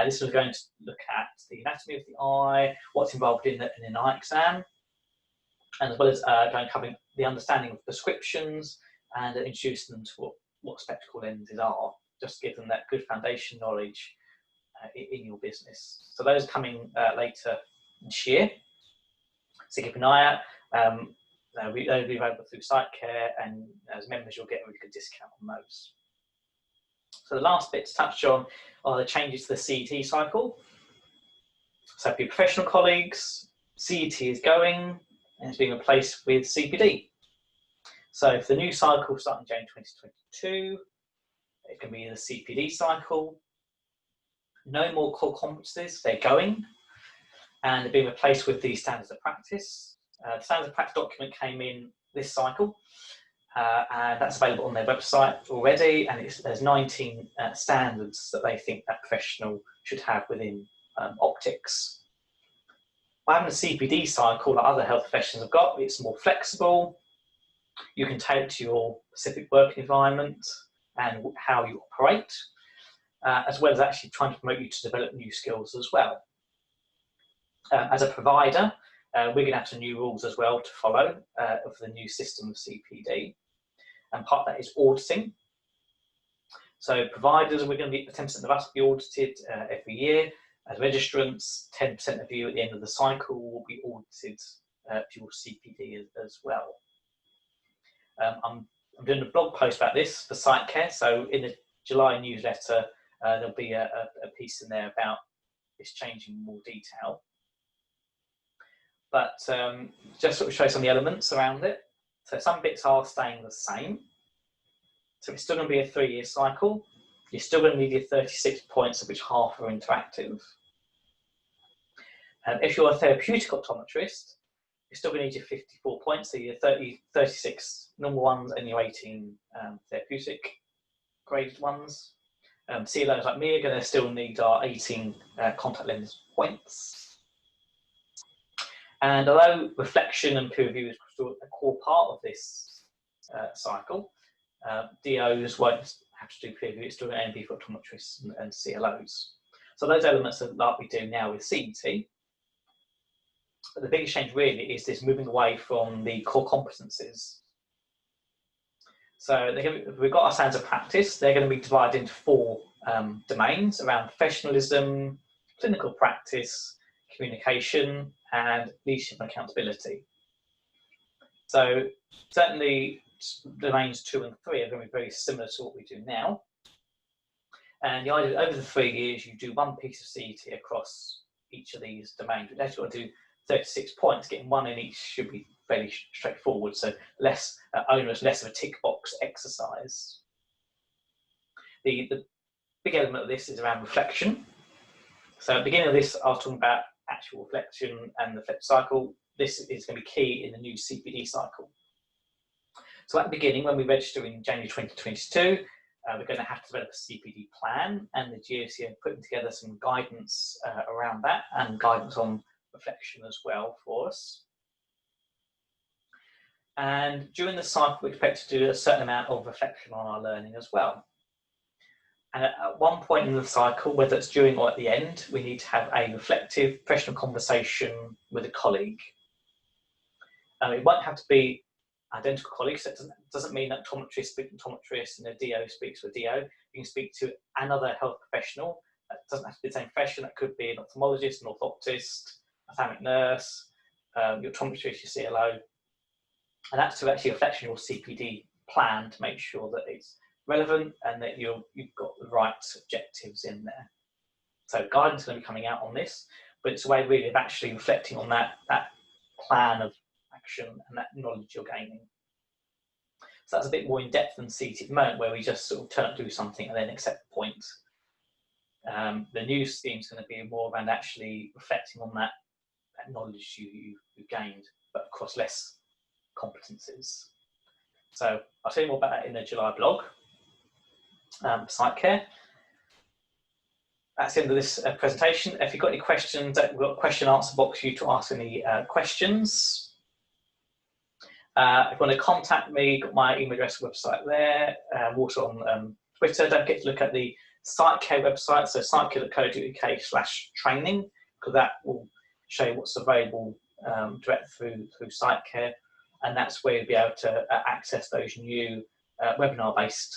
This is going to look at the anatomy of the eye, what's involved in an eye exam, and as well as covering the understanding of prescriptions and introducing them to what spectacle lenses are, just to give them that good foundation knowledge in your business. So those are coming later this year. So keep an eye out. They'll be available through Site Care, and as members you'll get a really good discount on those. So the last bit to touch on are the changes to the CET cycle. So for your professional colleagues, CET is going and it's being replaced with CPD. So for the new cycle starting January 2022, it can be the CPD cycle. No more core competencies, they're going, and they're being replaced with the standards of practice. The standards of practice document came in this cycle, and that's available on their website already, and there's 19 standards that they think that professional should have within optics. By having a CPD cycle like other health professions have got, it's more flexible. You can tailor it to your specific work environment and how you operate, as well as actually trying to promote you to develop new skills as well. As a provider, we're going to have some new rules as well to follow for the new system of CPD, and part of that is auditing. So providers, we're going to be 10% of us be audited every year. As registrants, 10% of you at the end of the cycle will be audited for your CPD as well. I'm doing a blog post about this for Site Care, so in the July newsletter there'll be a piece in there about this change in more detail. But just sort of show some of the elements around it. So some bits are staying the same. So it's still going to be a 3-year cycle. You're still going to need your 36 points, of which half are interactive. If you're a therapeutic optometrist, you're still going to need your 54 points, so your 36 normal ones and your 18 therapeutic graded ones. CLOs like me are going to still need our 18 contact lens points. And although reflection and peer review is still a core part of this cycle, DOs won't have to do peer review. It's still going to be for optometrists and CLOs. So those elements are like we do now with CET. But the biggest change really is this moving away from the core competencies. So we've got our standards of practice. They're going to be divided into 4 domains around professionalism, clinical practice, communication, and leadership and accountability. So certainly domains 2 and 3 are going to be very similar to what we do now. And the idea over the 3 years, you do 1 piece of CET across each of these domains. We've actually got to do 36 points. Getting 1 in each should be fairly straightforward. So less onerous, less of a tick box exercise. The big element of this is around reflection. So at the beginning of this, I was talking about actual reflection and the flip cycle. This is going to be key in the new CPD cycle. So at the beginning, when we register in January 2022, we're going to have to develop a CPD plan, and the GOC are putting together some guidance around that and guidance on reflection as well for us. And during the cycle, we expect to do a certain amount of reflection on our learning as well. And at one point in the cycle, whether it's during or at the end, we need to have a reflective professional conversation with a colleague. It won't have to be identical colleagues. So it doesn't mean that optometrists speak to optometrists and a DO speaks to a DO. You can speak to another health professional. That doesn't have to be the same profession. That could be an ophthalmologist, an orthoptist, a ophthalmic nurse, your optometrist, your CLO. And that's to actually reflect your CPD plan to make sure that it's relevant and that you've got the right objectives in there. So guidance is going to be coming out on this, but it's a way really of actually reflecting on that plan of action and that knowledge you're gaining. So that's a bit more in depth than CET at the moment, where we just sort of turn up, do something and then accept the points. The new scheme is going to be more around actually reflecting on that knowledge you've gained, but across less competencies. So I'll tell you more about that in the July blog. Site care. That's the end of this presentation. If you've got any questions, we've got a question answer box for you to ask any questions. If you want to contact me, got my email address, website there. Also on Twitter. Don't forget to look at the Site Care website, so sitecare.co.uk/training, because that will show you what's available direct through Site Care, and that's where you'll be able to access those new webinar-based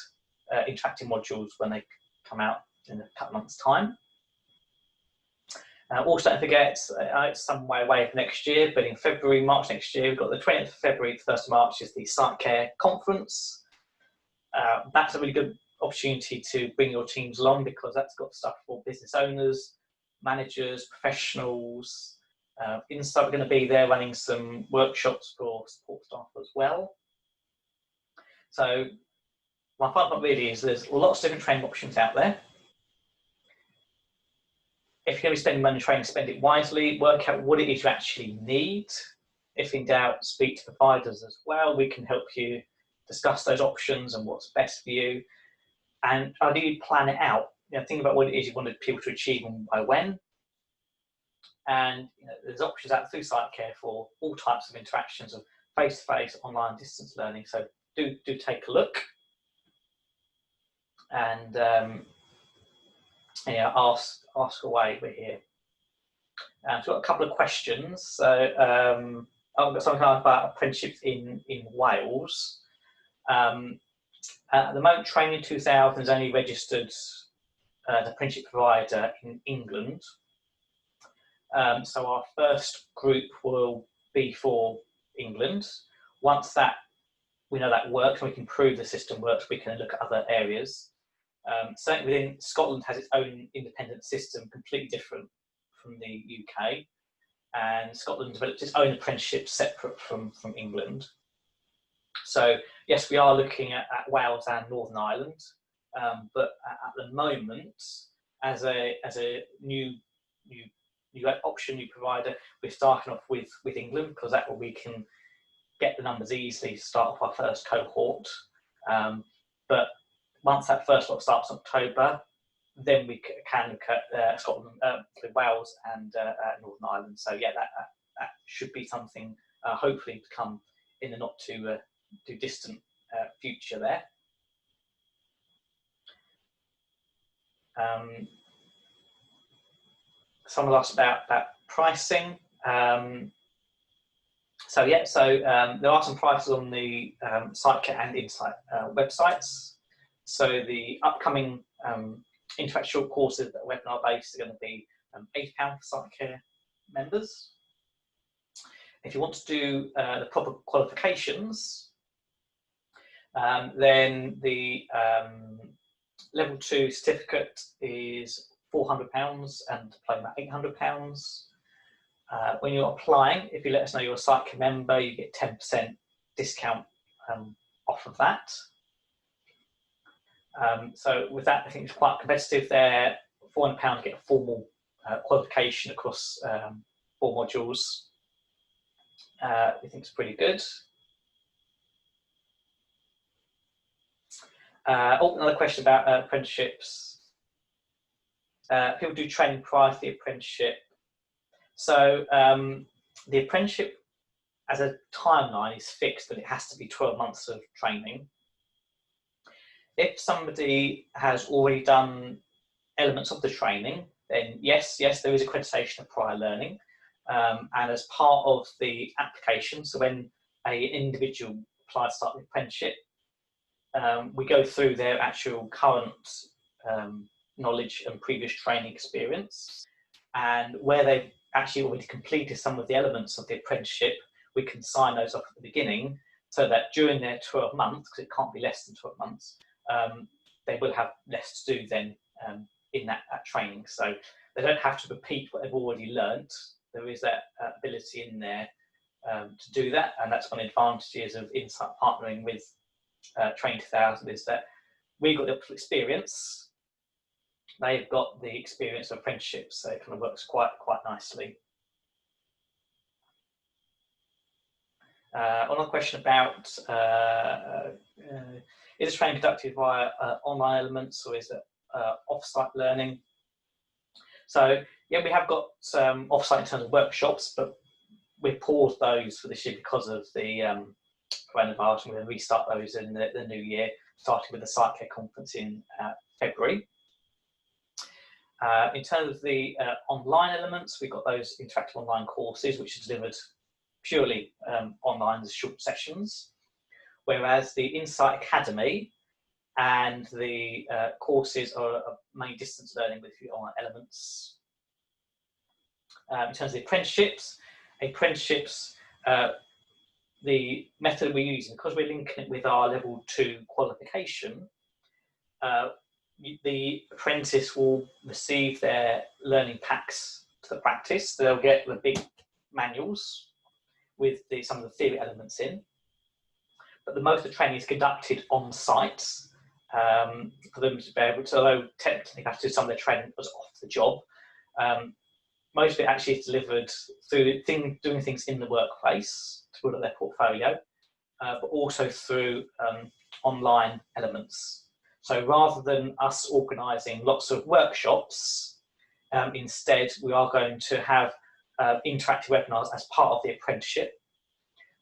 interactive modules when they come out in a couple of months' time. Also, don't forget, it's some way away for next year, but in February, March next year, we've got the 20th of February to 1st of March is the Site Care Conference. That's a really good opportunity to bring your teams along, because that's got stuff for business owners, managers, professionals. Insight, we're going to be there running some workshops for support staff as well. So my final point really is there's lots of different training options out there. If you're going to be spending money on training, spend it wisely, work out what it is you actually need. If in doubt, speak to providers as well. We can help you discuss those options and what's best for you. And ideally plan it out. Think about what it is you want people to achieve and by when. And there's options out through Site Care for all types of interactions of face-to-face, online, distance learning. So do take a look. And ask away. We're here. So we've got a couple of questions. So I've got something about apprenticeships in Wales. At the moment, Training 2000 is only registered as an apprenticeship provider in England. So our first group will be for England. Once we know that works and we can prove the system works, we can look at other areas. Certainly within Scotland has its own independent system, completely different from the UK, and Scotland developed its own apprenticeship separate from England. So yes, we are looking at Wales and Northern Ireland, but at the moment, as a new option, new provider, we're starting off with England, because that way we can get the numbers easily to start off our first cohort. But once that first lot starts in October, then we can look at Scotland, Wales and Northern Ireland. So yeah, that should be something hopefully to come in the not too distant future there. someone asked about pricing. So yeah, there are some prices on the CiteCare and Insight websites. So the upcoming interactive short courses that are webinar based are going to be £8 for CiteCare members. If you want to do the proper qualifications, then the level 2 certificate is £400 and diploma £800. When you're applying, if you let us know you're a CiteCare member, you get 10% discount off of that. So with that, I think it's quite competitive there. £400 to get a formal qualification across 4 modules. I think it's pretty good. Another question about apprenticeships. People do training prior to the apprenticeship. So the apprenticeship as a timeline is fixed, that it has to be 12 months of training. If somebody has already done elements of the training, then yes, there is accreditation of prior learning. And as part of the application, so when an individual applies to start the apprenticeship, we go through their actual current knowledge and previous training experience, and where they've actually already completed some of the elements of the apprenticeship, we can sign those off at the beginning, so that during their 12 months, because it can't be less than 12 months, they will have less to do then in that training. So they don't have to repeat what they've already learnt. There is that ability in there to do that, and that's one of the advantages of Insight partnering with Train 2000, is that we've got the experience, they've got the experience of apprenticeships, so it kind of works quite nicely. Another question about is this training conducted via online elements, or is it off-site learning? So yeah, we have got some off-site in terms of workshops, but we paused those for this year because of the coronavirus, and we're going to restart those in the new year, starting with the CiteCare conference in February. In terms of the online elements, we've got those interactive online courses, which are delivered purely online as short sessions, whereas the Insight Academy and the courses are main distance learning with a few online elements. In terms of the apprenticeships, the method we're using, because we're linking it with our level 2 qualification, the apprentice will receive their learning packs to the practice. They'll get the big manuals with some of the theory elements in, but the most of the training is conducted on site for them to be able to, although technically they have to do some of their training as off the job, most of it actually is delivered through doing things in the workplace to build up their portfolio, but also through online elements. So rather than us organising lots of workshops, instead we are going to have interactive webinars as part of the apprenticeship.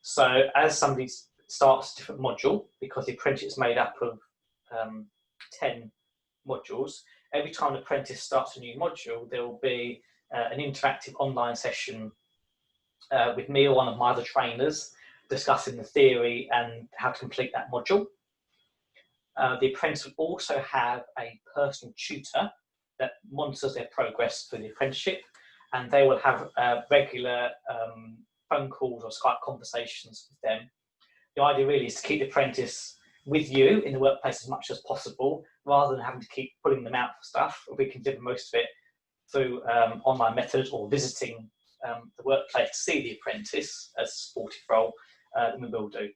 So as somebody starts a different module, because the apprenticeship is made up of 10 modules, every time an apprentice starts a new module, there will be an interactive online session with me or one of my other trainers discussing the theory and how to complete that module. The apprentice will also have a personal tutor that monitors their progress through the apprenticeship, and they will have regular phone calls or Skype conversations with them. The idea really is to keep the apprentice with you in the workplace as much as possible, rather than having to keep pulling them out for stuff. We can do most of it through online methods or visiting the workplace to see the apprentice as a supportive role, then we will do.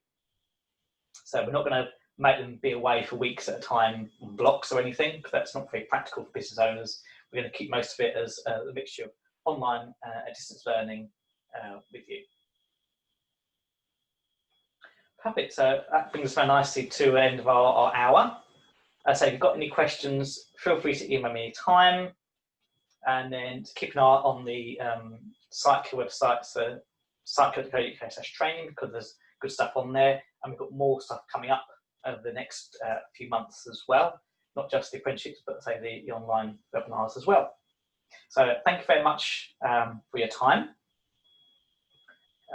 So we're not going to make them be away for weeks at a time on blocks or anything, because that's not very practical for business owners. We're going to keep most of it as a mixture of online and distance learning with you. Perfect. So that brings us very nicely to the end of our hour. So if you've got any questions, feel free to email me anytime. And then to keep an eye on the CiteCare website, so CiteCare.co.uk/training, because there's good stuff on there. And we've got more stuff coming up over the next few months as well. Not just the apprenticeships, but say the online webinars as well. So thank you very much for your time.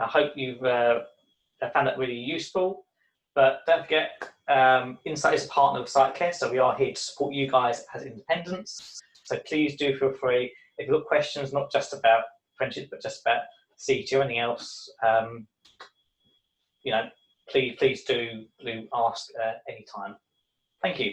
I hope you've found that really useful. But don't forget, Insight is a partner of SiteCare, so we are here to support you guys as independents. So please do feel free, if you've got questions, not just about apprenticeship, but just about CET or anything else, you know, please do ask anytime. Thank you.